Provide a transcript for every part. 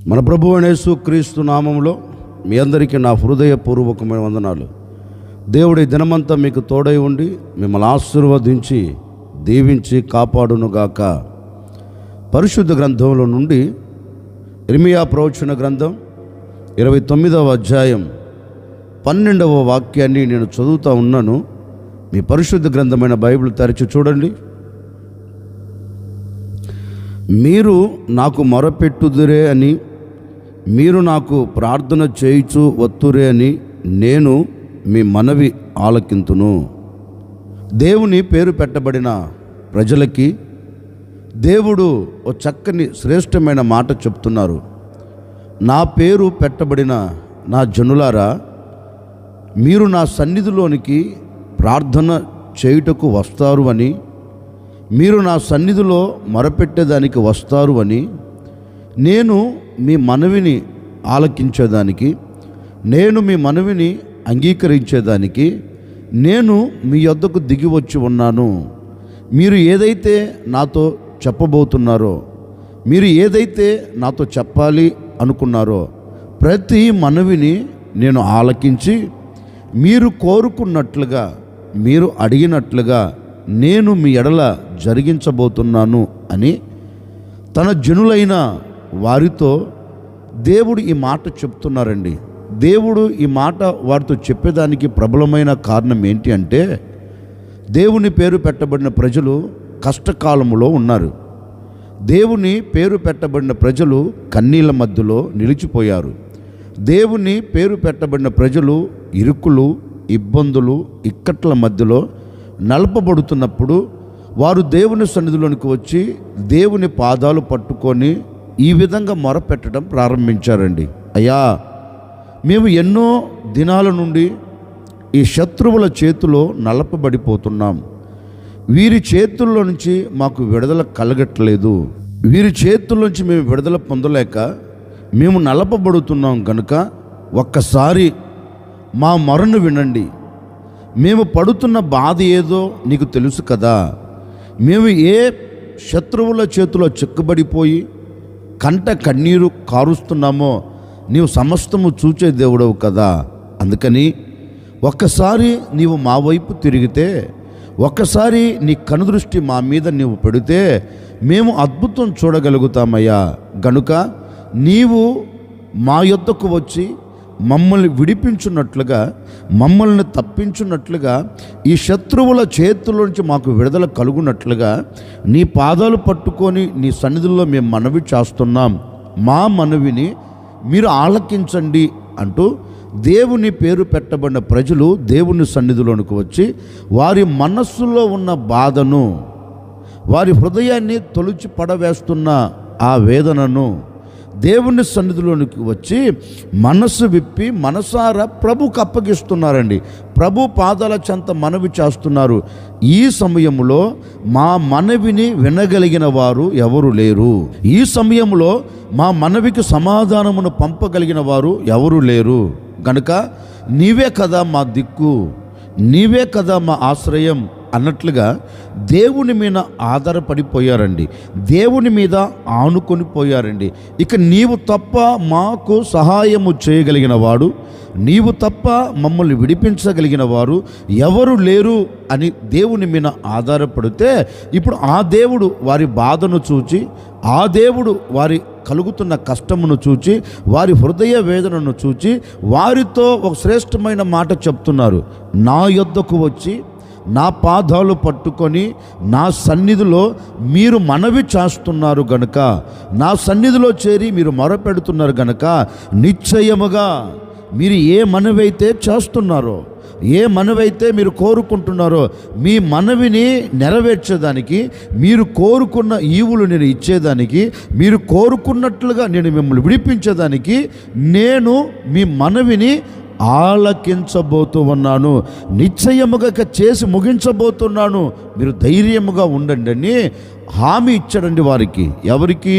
మన ప్రభువు అయిన యేసుక్రీస్తు నామములో మీ అందరికీ నా హృదయపూర్వకమైన వందనాలు. దేవుడి దినమంతా మీకు తోడై ఉండి మిమ్మల్ని ఆశీర్వదించి దీవించి కాపాడునుగాక. పరిశుద్ధ గ్రంథంలో నుండి ఇర్మియా ప్రవచన గ్రంథం 29వ అధ్యాయం 12వ వాక్యాన్ని నేను చదువుతూ ఉన్నాను. మీ పరిశుద్ధ గ్రంథమైన బైబిల్ తెరచి చూడండి. మీరు నాకు మొరపెట్టుదురే అని, మీరు నాకు ప్రార్థన చేయుచు వత్తురే అని నేను మీ మనవి ఆలకింతును. దేవుని పేరు పెట్టబడిన ప్రజలకి దేవుడు ఓ చక్కని శ్రేష్టమైన మాట చెప్తున్నారు. నా పేరు పెట్టబడిన నా జనులారా, మీరు నా సన్నిధిలోనికి ప్రార్థన చేయుటకు వస్తారు అని, మీరు నా సన్నిధిలో మొరపెట్టేదానికి వస్తారు అని, నేను మీ మనవిని ఆలకించేదానికి, నేను మీ మనవిని అంగీకరించేదానికి నేను మీ యొద్దకు దిగి వచ్చి ఉన్నాను. మీరు ఏదైతే నాతో చెప్పబోతున్నారో, మీరు ఏదైతే నాతో చెప్పాలి అనుకున్నారో ప్రతి మనవిని నేను ఆలకించి, మీరు కోరుకున్నట్లుగా, మీరు అడిగినట్లుగా నేను మీ ఎడల జరిగించబోతున్నాను అని తన జనులైన వారితో దేవుడు ఈ మాట చెప్తున్నారండి. దేవుడు ఈ మాట వారితో చెప్పేదానికి ప్రబలమైన కారణం ఏంటి అంటే, దేవుని పేరు పెట్టబడిన ప్రజలు కష్టకాలంలో ఉన్నారు. దేవుని పేరు పెట్టబడిన ప్రజలు కన్నీళ్ళ మధ్యలో నిలిచిపోయారు. దేవుని పేరు పెట్టబడిన ప్రజలు ఇరుకులు, ఇబ్బందులు, ఇక్కట్ల మధ్యలో నలపబడుతున్నప్పుడు వారు దేవుని సన్నిధిలోనికి వచ్చి దేవుని పాదాలు పట్టుకొని ఈ విధంగా మొరపెట్టడం ప్రారంభించారండి. అయ్యా, మేము ఎన్నో దినాల నుండి ఈ శత్రువుల చేతిలో నలపబడిపోతున్నాం. వీరి చేతుల్లో నుంచి మాకు విడుదల కలగట్లేదు. వీరి చేతుల్లో నుంచి మేము విడుదల పొందలేక మేము నలపబడుతున్నాం కనుక ఒక్కసారి మా మొరను వినండి. మేము పడుతున్న బాధ ఏదో నీకు తెలుసు కదా. మేము ఏ శత్రువుల చేతిలో చిక్కుబడిపోయి కంట కన్నీరు కారుస్తున్నామో నీవు సమస్తము చూచే దేవుడవు కదా. అందుకని ఒక్కసారి నీవు మా వైపు తిరిగితే, ఒక్కసారి నీ కనుదృష్టి మా మీద నీవు పెడితే మేము అద్భుతం చూడగలుగుతామయ్యా. గనుక నీవు మా యొద్దకు వచ్చి మమ్మల్ని విడిపించున్నట్లుగా, మమ్మల్ని తప్పించున్నట్లుగా, ఈ శత్రువుల చేతుల్లోంచి మాకు విడుదల కలుగునట్లుగా నీ పాదాలు పట్టుకొని నీ సన్నిధిలో మేము మనవి చేస్తున్నాం. మా మనవిని మీరు ఆలకించండి అంటూ దేవుని పేరు పెట్టబడిన ప్రజలు దేవుని సన్నిధిలోనికి వచ్చి వారి మనస్సులో ఉన్న బాధను, వారి హృదయాన్ని తొలిచి పడవేస్తున్న ఆ వేదనను దేవుని సన్నిధిలోనికి వచ్చి మనస్సు విప్పి మనసారా ప్రభుకు అప్పగిస్తున్నారండి. ప్రభు పాదాల చెంత మనవి చేస్తున్నారు. ఈ సమయంలో మా మనవిని వినగలిగిన వారు ఎవరు లేరు. ఈ సమయంలో మా మనవికి సమాధానమును పంపగలిగిన వారు ఎవరు లేరు. కనుక నీవే కదా మా దిక్కు, నీవే కదా మా ఆశ్రయం అన్నట్లుగా దేవుని మీద ఆధారపడిపోయారండి. దేవుని మీద ఆనుకొని పోయారండి. ఇక నీవు తప్ప మాకు సహాయము చేయగలిగిన వాడు, నీవు తప్ప మమ్మల్ని విడిపించగలిగిన వారు ఎవరు లేరు అని దేవుని మీద ఆధారపడితే, ఇప్పుడు ఆ దేవుడు వారి బాధను చూచి, ఆ దేవుడు వారి కలుగుతున్న కష్టమును చూచి, వారి హృదయ వేదనను చూచి వారితో ఒక శ్రేష్టమైన మాట చెప్తున్నారు. నా యొద్దకు వచ్చి నా పాదాలు పట్టుకొని నా సన్నిధిలో మీరు మనవి చేస్తున్నారు గనుక, నా సన్నిధిలో చేరి మీరు మొరపెడుతున్నారు గనుక, నిశ్చయముగా మీరు ఏ మనవైతే చేస్తున్నారో, ఏ మనవైతే మీరు కోరుకుంటున్నారో మీ మనవిని నెరవేర్చేదానికి, మీరు కోరుకున్న ఈవులు నేను ఇచ్చేదానికి, మీరు కోరుకున్నట్లుగా నేను మిమ్మల్ని విడిపించేదానికి నేను మీ మనవిని ఆలకించబోతూ ఉన్నాను. నిశ్చయముగా చేసి ముగించబోతున్నాను. మీరు ధైర్యముగా ఉండండి అని హామీ ఇచ్చాడండి వారికి. ఎవరికి?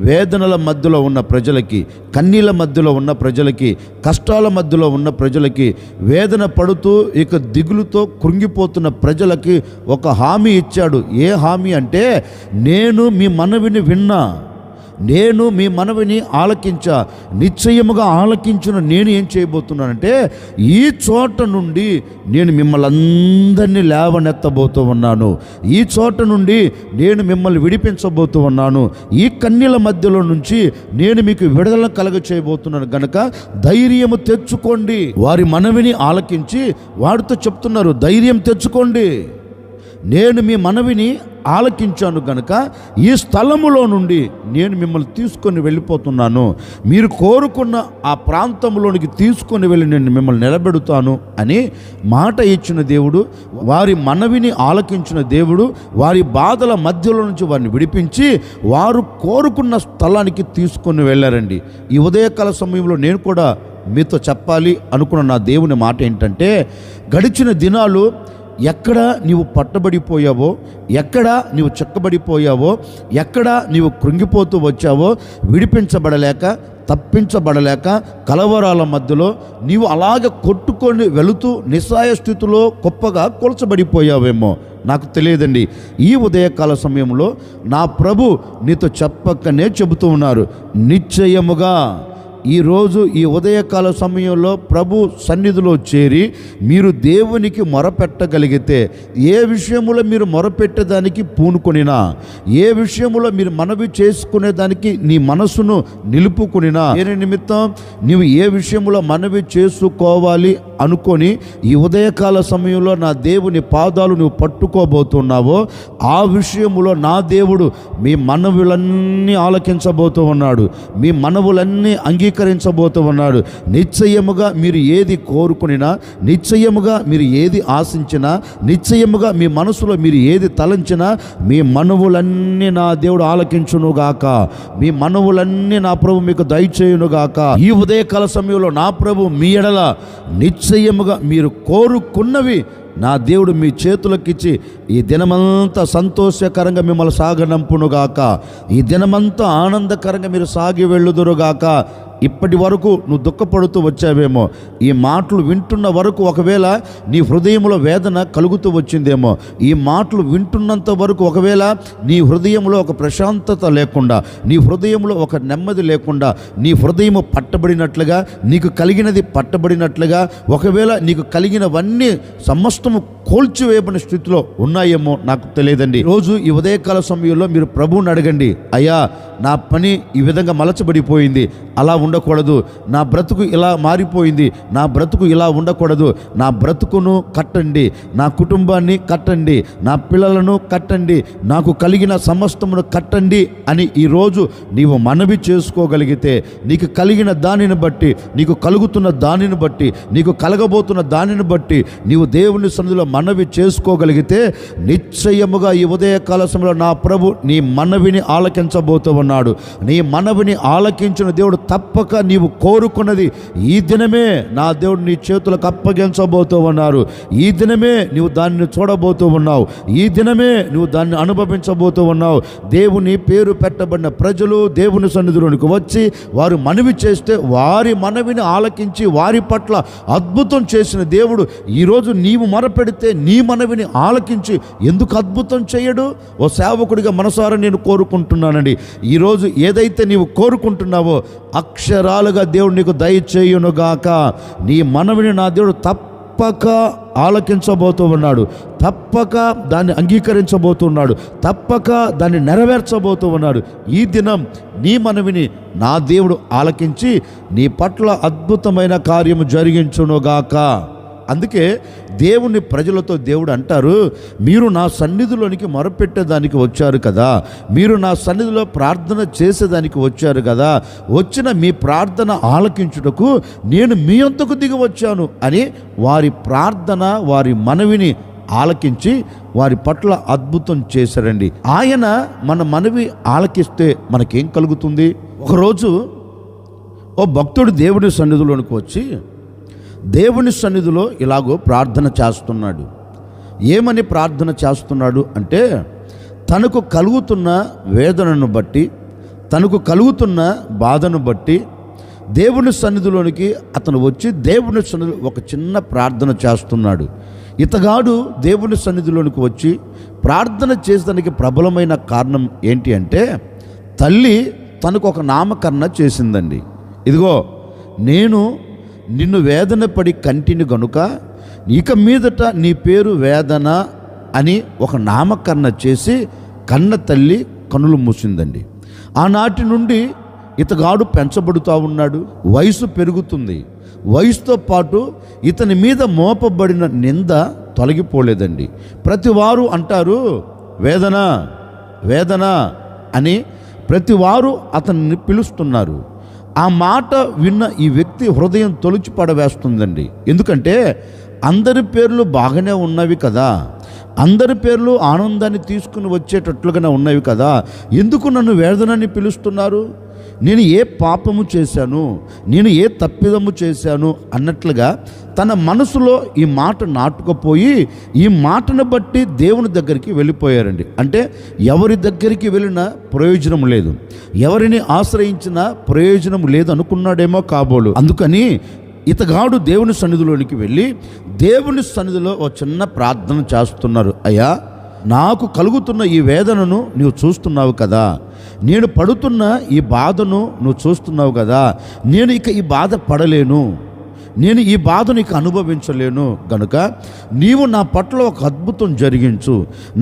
వేదనల మధ్యలో ఉన్న ప్రజలకి, కన్నీళ్ళ మధ్యలో ఉన్న ప్రజలకి, కష్టాల మధ్యలో ఉన్న ప్రజలకి, వేదన పడుతూ ఇక దిగులుతో కృంగిపోతున్న ప్రజలకి ఒక హామీ ఇచ్చాడు. ఏ హామీ అంటే, నేను మీ మనవిని విన్నా, నేను మీ మనవిని ఆలకించా. నిశ్చయముగా ఆలకించిన నేను ఏం చేయబోతున్నానంటే, ఈ చోట నుండి నేను మిమ్మల్ని అందరినీ లేవనెత్తబోతూ ఉన్నాను. ఈ చోట నుండి నేను మిమ్మల్ని విడిపించబోతూ ఉన్నాను. ఈ కన్నీల మధ్యలో నుంచి నేను మీకు విడుదల కలగ చేయబోతున్నాను గనక ధైర్యము తెచ్చుకోండి. వారి మనవిని ఆలకించి వాడితో చెప్తున్నారు, ధైర్యం తెచ్చుకోండి, నేను మీ మనవిని ఆలకించాను గనుక ఈ స్థలములో నుండి నేను మిమ్మల్ని తీసుకొని వెళ్ళిపోతున్నాను. మీరు కోరుకున్న ఆ ప్రాంతంలోనికి తీసుకొని వెళ్ళి నేను మిమ్మల్ని నిలబెడతాను అని మాట ఇచ్చిన దేవుడు, వారి మనవిని ఆలకించిన దేవుడు వారి బాధల మధ్యలో నుంచి వారిని విడిపించి వారు కోరుకున్న స్థలానికి తీసుకొని వెళ్ళారండి. ఈ ఉదయకాల సమయంలో నేను కూడా మీతో చెప్పాలి అనుకున్న నా దేవుని మాట ఏంటంటే, గడిచిన దినాలు ఎక్కడ నీవు పట్టబడిపోయావో, ఎక్కడ నీవు చెక్కబడిపోయావో, ఎక్కడ నీవు కృంగిపోతూ వచ్చావో, విడిపించబడలేక తప్పించబడలేక కలవరాల మధ్యలో నీవు అలాగే కొట్టుకొని వెళుతూ నిస్సాయ స్థితిలో గొప్పగా కొలచబడిపోయావేమో నాకు తెలియదండి. ఈ ఉదయకాల సమయంలో నా ప్రభు నీతో చెప్పకనే చెబుతూ ఉన్నారు, నిశ్చయముగా ఈరోజు ఈ ఉదయకాల సమయంలో ప్రభు సన్నిధిలో చేరి మీరు దేవునికి మొరపెట్టగలిగితే, ఏ విషయములో మీరు మొరపెట్టేదానికి పూనుకొనినా, ఏ విషయములో మీరు మనవి చేసుకునేదానికి నీ మనసును నిలుపుకొనినా, ఏ నిమిత్తం నీవు ఏ విషయంలో మనవి చేసుకోవాలి అనుకొని ఈ ఉదయకాల సమయంలో నా దేవుని పాదాలు నువ్వు పట్టుకోబోతున్నావో, ఆ విషయములో నా దేవుడు మీ మనవులన్నీ ఆలకించబోతూ ఉన్నాడు, మీ మనవులన్నీ అంగీకరించబోతూ ఉన్నాడు. నిశ్చయముగా మీరు ఏది కోరుకునినా, నిశ్చయముగా మీరు ఏది ఆశించినా, నిశ్చయముగా మీ మనసులో మీరు ఏది తలంచినా, మీ మనవులన్నీ నా దేవుడు ఆలకించునుగాక, మీ మనవులన్నీ నా ప్రభు మీకు దయచేయునుగాక. ఈ ఉదయకాల సమయంలో నా ప్రభు మీ ఎడల నిశ్చయముగా మీరు కోరుకున్నవి నా దేవుడు మీ చేతులకిచ్చి ఈ దినమంతా సంతోషకరంగా మిమ్మల్ని సాగనంపునుగాక, ఈ దినమంతా ఆనందకరంగా మీరు సాగి వెళ్ళుదురుగాక. ఇప్పటి వరకు నువ్వు దుఃఖపడుతూ వచ్చావేమో, ఈ మాటలు వింటున్న వరకు ఒకవేళ నీ హృదయంలో వేదన కలుగుతూ వచ్చిందేమో, ఈ మాటలు వింటున్నంత వరకు ఒకవేళ నీ హృదయంలో ఒక ప్రశాంతత లేకుండా, నీ హృదయంలో ఒక నెమ్మది లేకుండా, నీ హృదయము పట్టబడినట్లుగా, నీకు కలిగినది పట్టబడినట్లుగా, ఒకవేళ నీకు కలిగినవన్నీ సమస్తము కోల్చివేయబడిన స్థితిలో ఉన్నాయేమో నాకు తెలియదండి. రోజు ఈ ఉదయకాల సమయంలో మీరు ప్రభువుని అడగండి, అయ్యా నా పని ఈ విధంగా మలచబడిపోయింది, అలా ఉండకూడదు, నా బ్రతుకు ఇలా మారిపోయింది, నా బ్రతుకు ఇలా ఉండకూడదు, నా బ్రతుకును కట్టండి, నా కుటుంబాన్ని కట్టండి, నా పిల్లలను కట్టండి, నాకు కలిగిన సమస్తమును కట్టండి అని ఈరోజు నీవు మనవి చేసుకోగలిగితే, నీకు కలిగిన దానిని బట్టి, నీకు కలుగుతున్న దానిని బట్టి, నీకు కలగబోతున్న దానిని బట్టి నీవు దేవుని సన్నిధిలో మనవి చేసుకోగలిగితే, నిశ్చయముగా ఈ ఉదయకాల సమయంలో నా ప్రభు నీ మనవిని ఆలకించబోతూ ఉన్నాడు. నీ మనవిని ఆలకించిన దేవుడు తప్పక నీవు కోరుకున్నది ఈ దినమే నా దేవుడు నీ చేతులకు అప్పగించబోతూ ఉన్నారు. ఈ దినమే నీవు దానిని చూడబోతూ ఉన్నావు, ఈ దినమే నువ్వు దాన్ని అనుభవించబోతూ ఉన్నావు. దేవుని పేరు పెట్టబడిన ప్రజలు దేవుని సన్నిధిలోనికి వచ్చి వారు మనవి చేస్తే వారి మనవిని ఆలకించి వారి పట్ల అద్భుతం చేసిన దేవుడు ఈరోజు నీవు మొరపెడితే నీ మనవిని ఆలకించి ఎందుకు అద్భుతం చేయడు? ఓ సేవకుడిగా మనసారా నేను కోరుకుంటున్నానండి, ఈరోజు ఏదైతే నీవు కోరుకుంటున్నావో అక్షరాలుగా దేవుడు నీకు దయచేయునుగాక. నీ మనవిని నా దేవుడు తప్పక ఆలకించబోతూ ఉన్నాడు, తప్పక దాన్ని అంగీకరించబోతున్నాడు, తప్పక దాన్ని నెరవేర్చబోతూ ఉన్నాడు. ఈ దినం నీ మనవిని నా దేవుడు ఆలకించి నీ పట్ల అద్భుతమైన కార్యము జరిగించునుగాక. అందుకే దేవుని ప్రజలతో దేవుడు అంటారు, మీరు నా సన్నిధిలోనికి మొరపెట్టేదానికి వచ్చారు కదా, మీరు నా సన్నిధిలో ప్రార్థన చేసేదానికి వచ్చారు కదా, వచ్చిన మీ ప్రార్థన ఆలకించుటకు నేను మీ అంతకు దిగి వచ్చాను అని వారి ప్రార్థన వారి మనవిని ఆలకించి వారి పట్ల అద్భుతం చేశారండి. ఆయన మన మనవి ఆలకిస్తే మనకేం కలుగుతుంది? ఒకరోజు ఓ భక్తుడు దేవుని సన్నిధిలోనికి వచ్చి దేవుని సన్నిధిలో ఇలాగో ప్రార్థన చేస్తున్నాడు. ఏమని ప్రార్థన చేస్తున్నాడు అంటే, తనకు కలుగుతున్న వేదనను బట్టి, తనకు కలుగుతున్న బాధను బట్టి దేవుని సన్నిధిలోనికి అతను వచ్చి దేవుని సన్నిధిలో ఒక చిన్న ప్రార్థన చేస్తున్నాడు. ఇతగాడు దేవుని సన్నిధిలోనికి వచ్చి ప్రార్థన చేసేదానికి ప్రబలమైన కారణం ఏంటి అంటే, తల్లి తనకు ఒక నామకరణ చేసిందండి. ఇదిగో నేను నిన్ను వేదన పడి కంటిని గనుక ఇక మీదట నీ పేరు వేదన అని ఒక నామకరణ చేసి కన్న తల్లి కనులు మూసిందండి. ఆనాటి నుండి ఇతగాడు పెంచబడుతూ ఉన్నాడు. వయసు పెరుగుతుంది. వయసుతో పాటు ఇతని మీద మోపబడిన నింద తొలగిపోలేదండి. ప్రతివారు అంటారు వేదన వేదన అని, ప్రతివారు అతన్ని పిలుస్తున్నారు. ఆ మాట విన్న ఈ వ్యక్తి హృదయం తొలిచి పడవేస్తుందండి. ఎందుకంటే అందరి పేర్లు బాగానే ఉన్నవి కదా, అందరి పేర్లు ఆనందాన్ని తీసుకుని వచ్చేటట్లుగానే ఉన్నవి కదా, ఎందుకు నన్ను వేదనని పిలుస్తున్నారు? నేను ఏ పాపము చేశాను, నేను ఏ తప్పిదము చేశాను అన్నట్లుగా తన మనసులో ఈ మాట నాటుకుపోయి ఈ మాటను బట్టి దేవుని దగ్గరికి వెళ్ళిపోయారండి. అంటే ఎవరి దగ్గరికి వెళ్ళినా ప్రయోజనం లేదు, ఎవరిని ఆశ్రయించినా ప్రయోజనం లేదు అనుకున్నాడేమో కాబోలు. అందుకని ఇతగాడు దేవుని సన్నిధిలోనికి వెళ్ళి దేవుని సన్నిధిలో ఒక చిన్న ప్రార్థన చేస్తున్నారు. అయ్యా, నాకు కలుగుతున్న ఈ వేదనను నీవు చూస్తున్నావు కదా, నేను పడుతున్న ఈ బాధను నువ్వు చూస్తున్నావు కదా, నేను ఇక ఈ బాధ పడలేను, నేను ఈ బాధను ఇక అనుభవించలేను గనుక నీవు నా పట్ల ఒక అద్భుతం జరిగించు.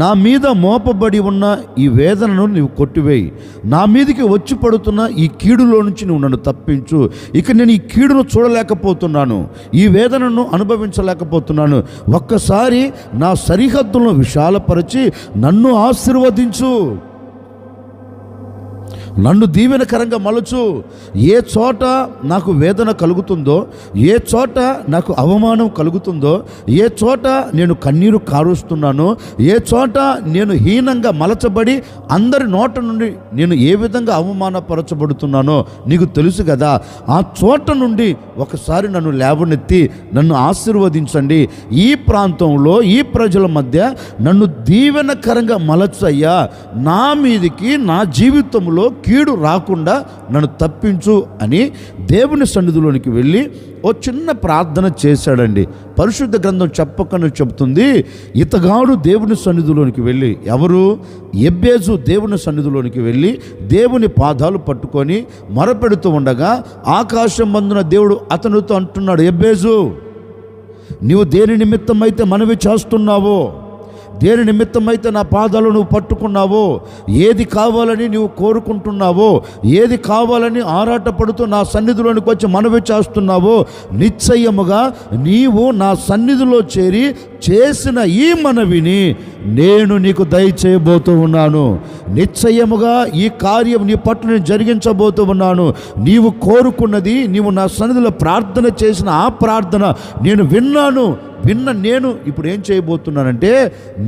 నా మీద మోపబడి ఉన్న ఈ వేదనను నీవు కొట్టివేయి. నా మీదకి వచ్చి పడుతున్న ఈ కీడులో నుంచి నువ్వు నన్ను తప్పించు. ఇక నేను ఈ కీడును చూడలేకపోతున్నాను, ఈ వేదనను అనుభవించలేకపోతున్నాను. ఒక్కసారి నా సరిహద్దులను విశాలపరిచి నన్ను ఆశీర్వదించు, నన్ను దీవెనకరంగా మలుచు. ఏ చోట నాకు వేదన కలుగుతుందో, ఏ చోట నాకు అవమానం కలుగుతుందో, ఏ చోట నేను కన్నీరు కారుస్తున్నానో, ఏ చోట నేను హీనంగా మలచబడి అందరి నోట నుండి నేను ఏ విధంగా అవమానపరచబడుతున్నానో నీకు తెలుసు కదా, ఆ చోట నుండి ఒకసారి నన్ను లేవనెత్తి నన్ను ఆశీర్వదించండి. ఈ ప్రాంతంలో ఈ ప్రజల మధ్య నన్ను దీవెనకరంగా మలచయ్యా, నా మీదికి నా జీవితంలో కీడు రాకుండా నన్ను తప్పించు అని దేవుని సన్నిధిలోనికి వెళ్ళి ఓ చిన్న ప్రార్థన చేశాడండి. పరిశుద్ధ గ్రంథం చెప్పకనే చెబుతుంది, ఇతగాడు దేవుని సన్నిధిలోనికి వెళ్ళి, ఎవరు? ఎబ్బేజు దేవుని సన్నిధిలోనికి వెళ్ళి దేవుని పాదాలు పట్టుకొని మొరపెడుతూ ఉండగా ఆకాశం మందున దేవుడు అతనితో అంటున్నాడు, ఎబ్బేజు, నీవు దేని నిమిత్తం అయితే మనవి చేస్తున్నావో, దేని నిమిత్తమైతే నా పాదాలు నువ్వు పట్టుకున్నావో, ఏది కావాలని నువ్వు కోరుకుంటున్నావో, ఏది కావాలని ఆరాటపడుతూ నా సన్నిధిలోనికి వచ్చి మనవి చేస్తున్నావో, నిశ్చయముగా నీవు నా సన్నిధిలో చేరి చేసిన ఈ మనవిని నేను నీకు దయచేయబోతూ ఉన్నాను. నిశ్చయముగా ఈ కార్యం నీ పట్ల నేను జరిగించబోతూ ఉన్నాను. నీవు కోరుకున్నది, నీవు నా సన్నిధిలో ప్రార్థన చేసిన ఆ ప్రార్థన నేను విన్నాను. నేను ఇప్పుడు ఏం చేయబోతున్నానంటే,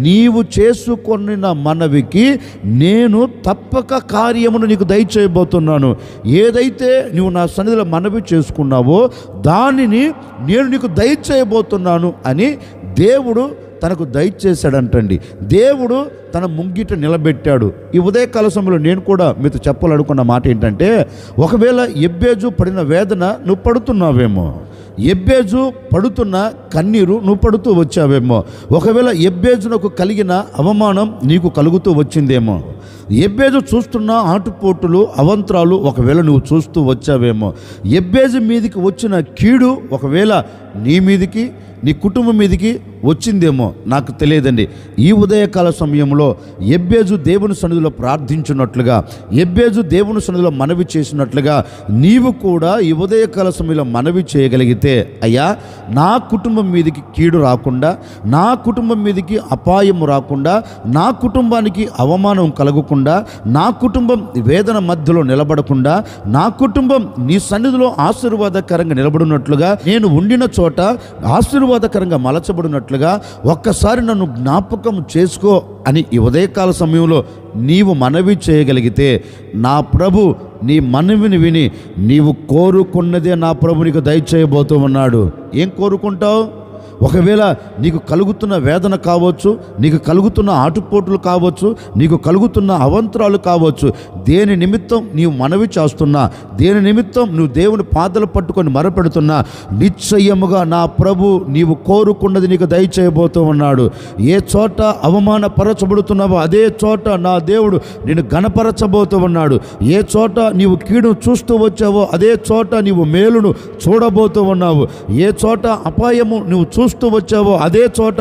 నీవు చేసుకొనిన మనవికి నేను తప్పక కార్యమును నీకు దయచేయబోతున్నాను. ఏదైతే నువ్వు నా సన్నిధిలో మనవి చేసుకున్నావో దానిని నేను నీకు దయచేయబోతున్నాను అని దేవుడు తనకు దయచేశాడంటండి. దేవుడు తన ముంగిట నిలబెట్టాడు. ఈ ఉదయకాల సమయంలో నేను కూడా మీతో చెప్పాలనుకున్న మాట ఏంటంటే, ఒకవేళ ఎబ్బేజు పడిన వేదన నువ్వు పడుతున్నావేమో, ఎబ్బేజు పడుతున్న కన్నీరు నువ్వు పడుతూ వచ్చావేమో, ఒకవేళ ఎబ్బేజునకు కలిగిన అవమానం నీకు కలుగుతూ వచ్చిందేమో, ఎబ్బేజు చూస్తున్న ఆటుపోటులు అవంతరాలు ఒకవేళ నువ్వు చూస్తూ వచ్చావేమో, ఎబ్బేజు మీదికి వచ్చిన కీడు ఒకవేళ నీ మీదికి నీ కుటుంబం మీదికి వచ్చిందేమో, నాకు తెలియదండి. ఈ ఉదయకాల సమయంలో ఎబ్బేజు దేవుని సన్నిధిలో ప్రార్థించినట్లుగా, ఎబ్బేజు దేవుని సన్నిధిలో మనవి చేసినట్లుగా నీవు కూడా ఈ ఉదయకాల సమయంలో మనవి చేయగలిగితే, అయ్యా, నా కుటుంబం మీదికి కీడు రాకుండా, నా కుటుంబం మీదికి అపాయం రాకుండా, నా కుటుంబానికి అవమానం కలగకుండా, నా కుటుంబం వేదన మధ్యలో నిలబడకుండా, నా కుటుంబం నీ సన్నిధిలో ఆశీర్వాదకరంగా నిలబడినట్లుగా, నేను ఉండిన చోట ఆశీర్వాదకరంగా మలచబడినట్లుగా ఒక్కసారి నన్ను జ్ఞాపకం చేసుకో అని ఈ ఉదయకాల సమయంలో నీవు మనవి చేయగలిగితే, నా ప్రభు నీ మనవిని విని నీవు కోరుకున్నదే నా ప్రభు నీకు దయచేయబోతూ ఉన్నాడు. ఏం కోరుకుంటావు? ఒకవేళ నీకు కలుగుతున్న వేదన కావచ్చు, నీకు కలుగుతున్న ఆటుపోట్లు కావచ్చు, నీకు కలుగుతున్న అవంతరాలు కావచ్చు, దేని నిమిత్తం నీవు మనవి చేస్తున్నా, దేని నిమిత్తం నువ్వు దేవుని పాదలు పట్టుకొని మరపెడుతున్నా, నిశ్చయముగా నా ప్రభు నీవు కోరుకున్నది నీకు దయచేయబోతూ ఉన్నాడు. ఏ చోట అవమానపరచబడుతున్నావో అదే చోట నా దేవుడు నిన్ను ఘనపరచబోతూ ఉన్నాడు. ఏ చోట నీవు కీడును చూస్తూ వచ్చావో అదే చోట నీవు మేలును చూడబోతూ ఉన్నావు. ఏ చోట అపాయము నువ్వు చూస్తూ వచ్చావో అదే చోట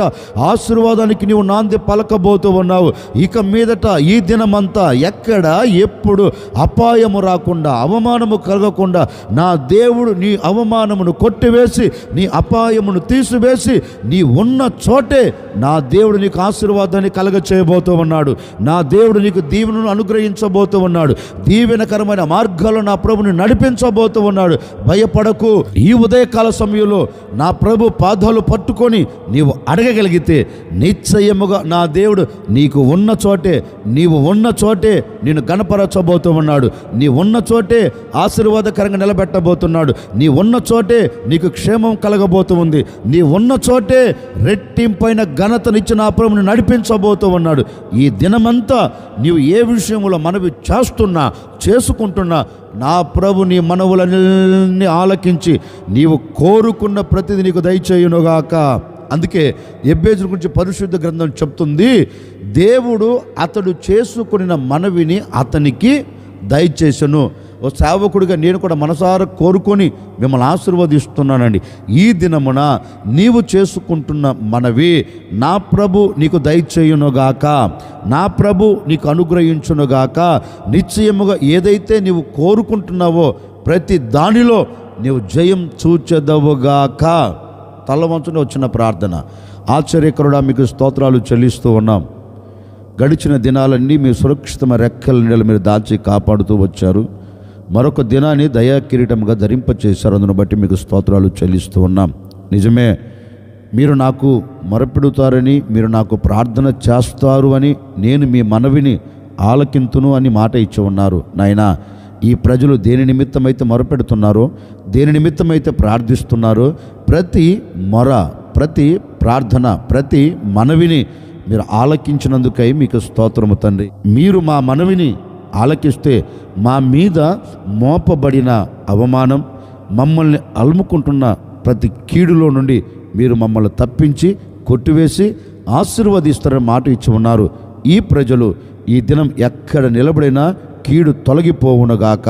ఆశీర్వాదానికి నీవు నాంది పలకబోతూ ఉన్నావు. ఇక మీదట ఈ దినమంతా ఎక్కడ ఎప్పుడు అపాయము రాకుండా, అవమానము కలగకుండా నా దేవుడు నీ అవమానమును కొట్టివేసి, నీ అపాయమును తీసివేసి, నీ ఉన్న చోటే నా దేవుడు నీకు ఆశీర్వాదాన్ని కలగ చేయబోతూ ఉన్నాడు. నా దేవుడు నీకు దీవెనను అనుగ్రహించబోతూ ఉన్నాడు. దీవెనకరమైన మార్గాల్లో నా ప్రభుని నడిపించబోతూ ఉన్నాడు. భయపడకు. ఈ ఉదయకాల సమయంలో నా ప్రభు పాదాలు పట్టుకొని నీవు అడగగలిగితే నిశ్చయముగా నా దేవుడు నీకు ఉన్న చోటే, నీవు ఉన్న చోటే నేను గణపరచబోతూ ఉన్నాడు. నీ ఉన్న చోటే ఆశీర్వాదకరంగా నిలబెట్టబోతున్నాడు. నీ ఉన్న చోటే నీకు క్షేమం కలగబోతూ ఉంది. నీ ఉన్న చోటే రెట్టింపైన ఘనతనిచ్చి నా ప్రభుని నడిపించబోతూ ఉన్నాడు. ఈ దినమంతా నీవు ఏ విషయంలో మనవి చేస్తున్నా, చేసుకుంటున్నా, నా ప్రభు నీ మనవులన్నీ ఆలకించి నీవు కోరుకున్న ప్రతిదీ నీకు దయచేయునుగాక. అందుకే ఎబ్బేజు గురించి పరిశుద్ధ గ్రంథం చెప్తుంది, దేవుడు అతడు చేసుకున్న మనవిని అతనికి దయచేసెను. ఓ సేవకుడిగా నేను కూడా మనసారా కోరుకొని మిమ్మల్ని ఆశీర్వదిస్తున్నానండి. ఈ దినమున నీవు చేసుకుంటున్న మనవి నా ప్రభు నీకు దయచేయునుగాక, నా ప్రభు నీకు అనుగ్రహించునుగాక. నిశ్చయముగా ఏదైతే నీవు కోరుకుంటున్నావో ప్రతి దానిలో నీవు జయం చూచెదవుగాక. తలవంచున వచ్చిన ప్రార్థన. ఆశ్చర్యకరుడా మీకు స్తోత్రాలు చెల్లిస్తూ ఉన్నాం. గడిచిన దినాలన్నీ మీ సురక్షితమైన రెక్కల నీడలు మీరు దాచి కాపాడుతూ వచ్చారు. మరొక దినాన్ని దయా కిరీటంగా ధరింపచేశారు. అందును బట్టి మీకు స్తోత్రాలు చెల్లిస్తూ ఉన్నాం. నిజమే, మీరు నాకు మొరపెడుతారని, మీరు నాకు ప్రార్థన చేస్తారు అని నేను మీ మనవిని ఆలకింతును అని మాట ఇచ్చి ఉన్నారు. నాయనా, ఈ ప్రజలు దేని నిమిత్తమైతే మొరపెడుతున్నారో, దేని నిమిత్తమైతే ప్రార్థిస్తున్నారో, ప్రతి మొర, ప్రతి ప్రార్థన, ప్రతి మనవిని మీరు ఆలకించినందుకై మీకు స్తోత్రము తండ్రి. మీరు మా మనవిని ఆలకిస్తే మా మీద మోపబడిన అవమానం, మమ్మల్ని అలుముకుంటున్న ప్రతి కీడులో నుండి మీరు మమ్మల్ని తప్పించి కొట్టివేసి ఆశీర్వదిస్తారని మాట ఇచ్చి ఉన్నారు. ఈ ప్రజలు ఈ దినం ఎక్కడ నిలబడినా కీడు తొలగిపోవునుగాక.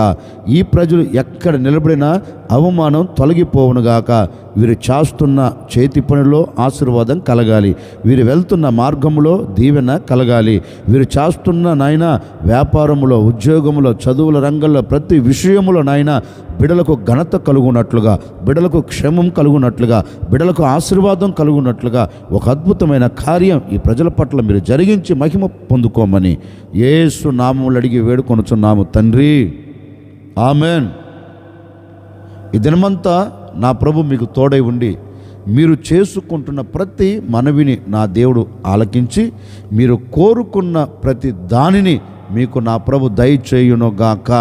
ఈ ప్రజలు ఎక్కడ నిలబడినా అవమానం తొలగిపోవునుగాక. వీరు చేస్తున్న చేతి పనిలో ఆశీర్వాదం కలగాలి. వీరు వెళ్తున్న మార్గంలో దీవెన కలగాలి. వీరు చేస్తున్న నాయన వ్యాపారంలో, ఉద్యోగంలో, చదువుల రంగంలో, ప్రతి విషయంలో నాయన బిడలకు ఘనత కలుగునట్లుగా, బిడలకు క్షేమం కలుగునట్లుగా, బిడలకు ఆశీర్వాదం కలుగునట్లుగా ఒక అద్భుతమైన కార్యం ఈ ప్రజల పట్ల మీరు జరిగించి మహిమ పొందుకోమని యేసు నామములో అడిగి వేడుకొనుచున్నాము తండ్రి. ఆమెన్. ఈ దినమంతా నా ప్రభు మీకు తోడై ఉండి మీరు చేసుకుంటున్న ప్రతి మనవిని నా దేవుడు ఆలకించి మీరు కోరుకున్న ప్రతి దానిని మీకు నా ప్రభు దయచేయునుగాక.